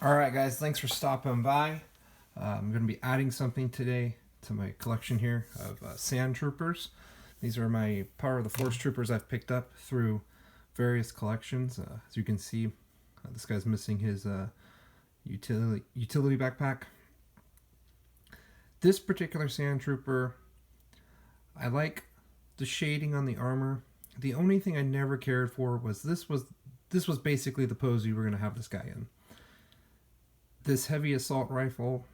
Alright guys, thanks for stopping by. I'm going to be adding something today to my collection here of sand troopers. These are my Power of the Force troopers I've picked up through various collections. As you can see, this guy's missing his utility backpack. This particular sand trooper, I like the shading on the armor. The only thing I never cared for was this was basically the pose you were going to have this guy in. This heavy assault rifle,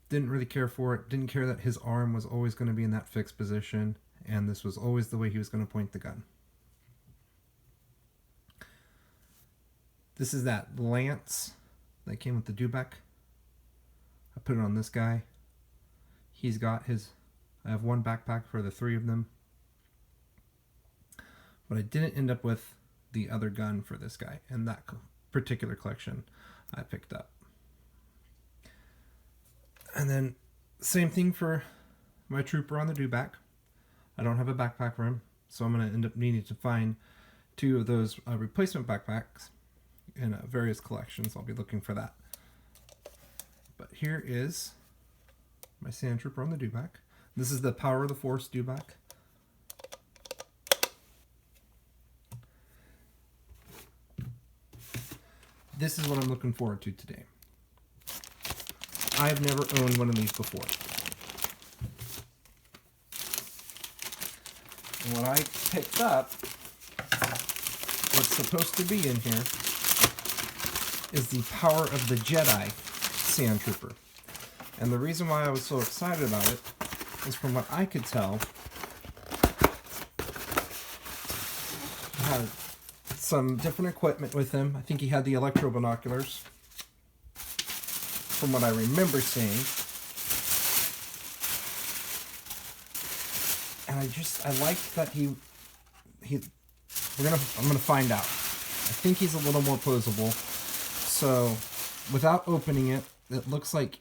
didn't really care for it. Didn't care that his arm was always going to be in that fixed position, and this was always the way he was going to point the gun. This is that lance that came with the dewback. I put it on this guy. He's got his... I have one backpack for the three of them. But I didn't end up with the other gun for this guy in that particular collection I picked up. And then same thing for my trooper on the dewback. I don't have a backpack for him, so I'm going to end up needing to find two of those replacement backpacks in various collections. I'll be looking for that. But here is my sand trooper on the dewback. This is the Power of the Force dewback. This is what I'm looking forward to today. I've never owned one of these before. And what I picked up, what's supposed to be in here, is the Power of the Jedi Sand Trooper. And the reason why I was so excited about it is, from what I could tell, he had some different equipment with him. I think he had the electro binoculars, from what I remember seeing. And I liked that I'm gonna find out. I think he's a little more posable. So without opening it, it looks like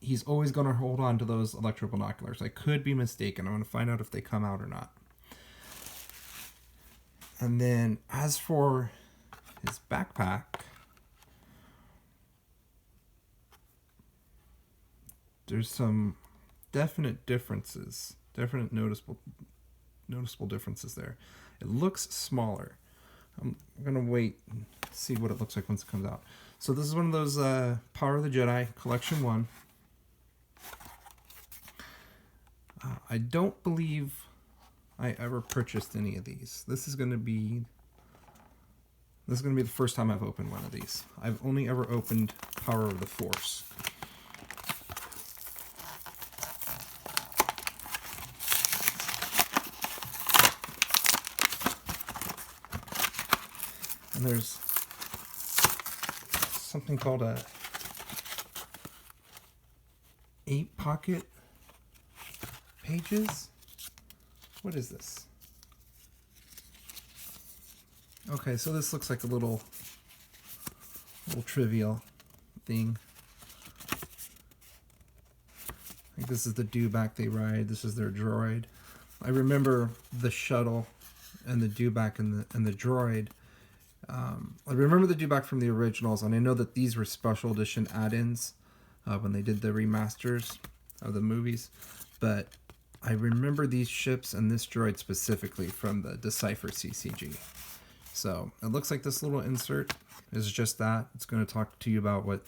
he's always gonna hold on to those electro binoculars. I could be mistaken. I'm gonna find out if they come out or not. And then as for his backpack, there's some definite differences, definite noticeable differences there. It looks smaller. I'm gonna wait and see what it looks like once it comes out. So this is one of those Power of the Jedi Collection 1. I don't believe I ever purchased any of these. This is gonna be the first time I've opened one of these. I've only ever opened Power of the Force. And there's something called a 8-pocket pages. What is this? Okay, so this looks like a little trivial thing. I think this is the dewback they ride. This is their droid. I remember the shuttle and the dewback and the droid. I remember the dewback from the originals, and I know that these were special edition add-ins when they did the remasters of the movies, but I remember these ships and this droid specifically from the Decipher CCG. So it looks like this little insert is just that. It's going to talk to you about what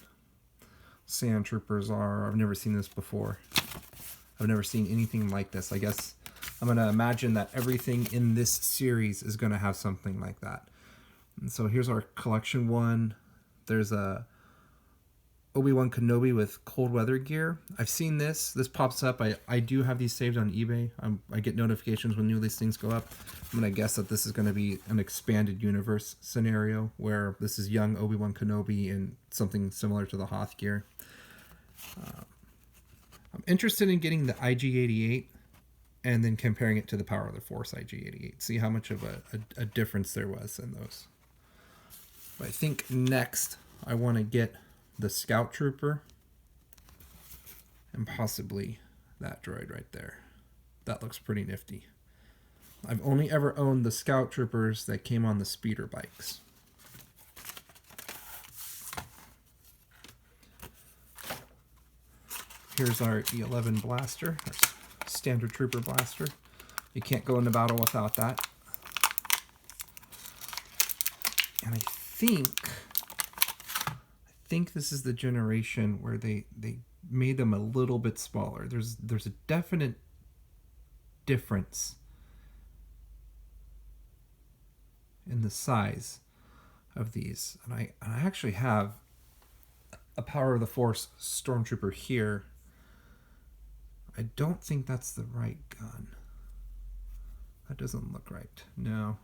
sand troopers are. I've never seen this before. I've never seen anything like this. I guess I'm going to imagine that everything in this series is going to have something like that. And so here's our collection 1. There's a Obi-Wan Kenobi with cold weather gear. I've seen this. This pops up. I do have these saved on eBay. I get notifications when new listings go up. I'm going to guess that this is going to be an expanded universe scenario where this is young Obi-Wan Kenobi in something similar to the Hoth gear. I'm interested in getting the IG-88 and then comparing it to the Power of the Force IG-88. See how much of a difference there was in those. But I think next I want to get the Scout Trooper and possibly that droid right there. That looks pretty nifty. I've only ever owned the Scout Troopers that came on the speeder bikes. Here's our E11 blaster, our standard trooper blaster. You can't go into battle without that. And I think this is the generation where they made them a little bit smaller. There's a definite difference in the size of these. And I actually have a Power of the Force Stormtrooper here. I don't think that's the right gun. That doesn't look right. No.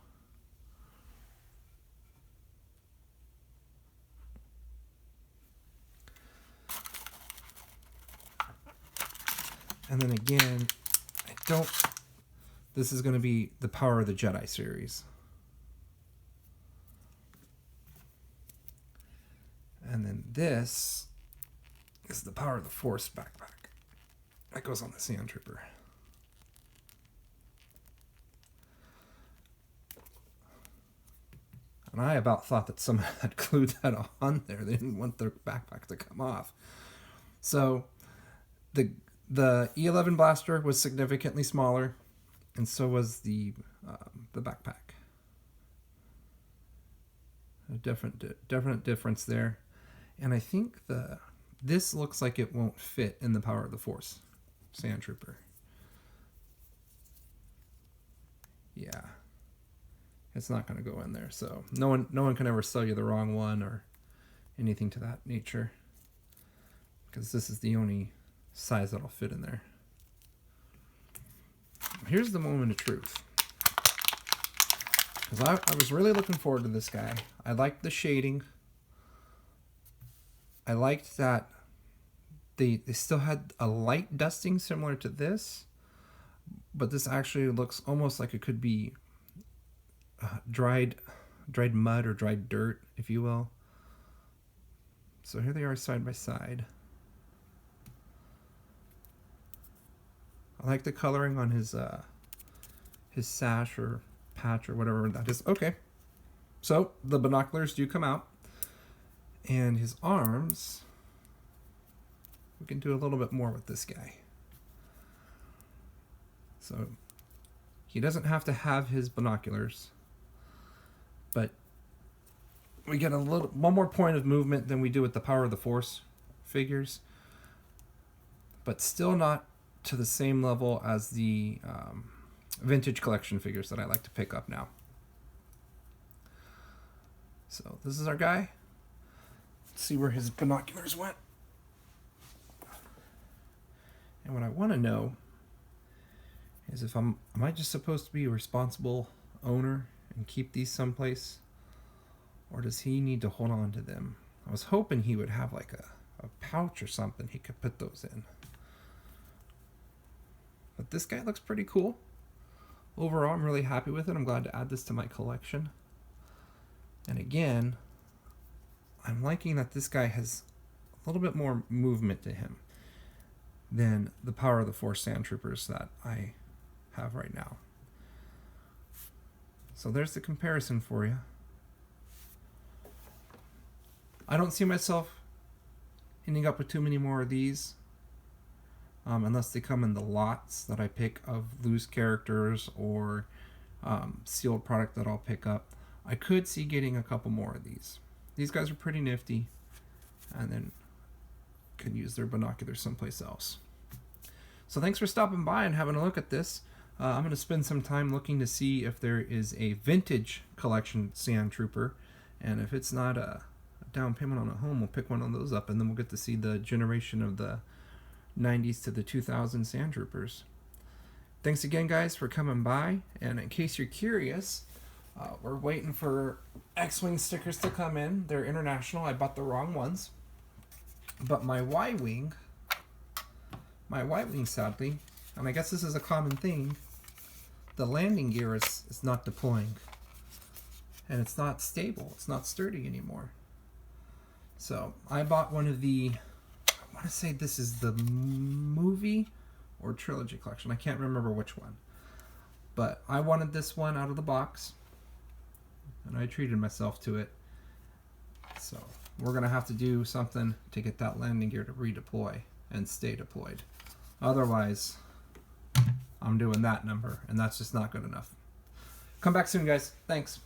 And then again, this is going to be the Power of the Jedi series. And then this is the Power of the Force backpack. That goes on the Sand Trooper. And I about thought that someone had glued that on there. They didn't want their backpack to come off. So the E11 blaster was significantly smaller, and so was the backpack. A definite difference there. And I think this looks like it won't fit in the Power of the Force Sand Trooper. Yeah. It's not going to go in there. So no one can ever sell you the wrong one or anything to that nature, because this is the only size that'll fit in there. Here's the moment of truth, because I was really looking forward to this guy. I liked the shading. I liked that they still had a light dusting similar to this, but this actually looks almost like it could be dried mud or dried dirt, if you will. So here they are side by side. I like the coloring on his sash or patch or whatever that is. Okay, so the binoculars do come out, and his arms, we can do a little bit more with this guy. So he doesn't have to have his binoculars, but we get one more point of movement than we do with the Power of the Force figures, but still not to the same level as the vintage collection figures that I like to pick up now. So this is our guy. Let's see where his binoculars went. And what I want to know is if am I just supposed to be a responsible owner and keep these someplace, or does he need to hold on to them? I was hoping he would have like a pouch or something he could put those in. But this guy looks pretty cool. Overall, I'm really happy with it. I'm glad to add this to my collection. And again, I'm liking that this guy has a little bit more movement to him than the Power of the Force Sand Troopers that I have right now. So there's the comparison for you. I don't see myself ending up with too many more of these, unless they come in the lots that I pick of loose characters or sealed product that I'll pick up. I could see getting a couple more of these. These guys are pretty nifty, and then could use their binoculars someplace else. So thanks for stopping by and having a look at this. I'm going to spend some time looking to see if there is a vintage collection Sand Trooper, and if it's not a down payment on a home, we'll pick one of those up, and then we'll get to see the generation of the 90s to the 2000 Sand Troopers. Thanks again, guys, for coming by, and in case you're curious, we're waiting for X-Wing stickers to come in. They're international. I bought the wrong ones. But my Y-Wing, sadly, and I guess this is a common thing, the landing gear is not deploying. And it's not stable. It's not sturdy anymore. So I bought one of the, I want to say this is the movie or trilogy collection. I can't remember which one. But I wanted this one out of the box, and I treated myself to it. So we're going to have to do something to get that landing gear to redeploy. and stay deployed. Otherwise, I'm doing that number, and that's just not good enough. Come back soon, guys. Thanks.